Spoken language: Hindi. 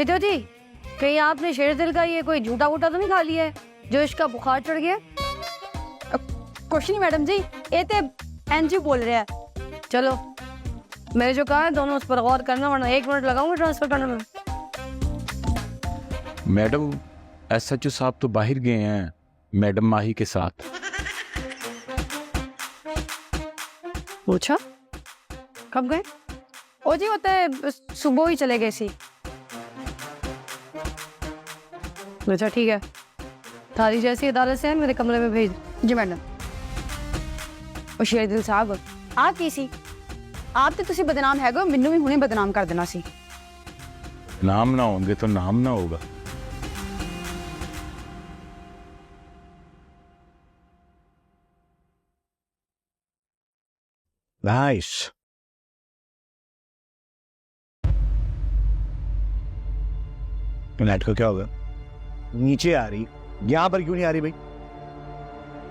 शितो जी, कहीं आपने शेर दिल का ये कोई झूठा वूटा तो नहीं खा लिया है जो इसका बुखार चढ़ गया? कुछ नहीं मैडम जी, ये तो एनजी बोल रहे हैं। चलो, मैंने जो कहा है दोनों उस पर गौर करना, वरना 1 मिनट लगाऊंगा ट्रांसफर करने में। मैडम, एसएचओ साहब तो बाहर गए हैं मैडम माही के साथ। पूछा कब गए? ओ जी, होता है सुबह ही चले गए सी। अच्छा ठीक है, थारी जैसी अदालत से है मेरे कमरे में भेज। जी मैडम। और शेरदिल साहब, आ की सी आप तो तुसी बदनाम हैगो, मैनू भी हुणे बदनाम कर देना सी। नाम ना होंगे तो नाम ना होगा। नाइस। लाइट का क्या होगा? नीचे आ रही, यहां पर क्यों नहीं आ रही भाई?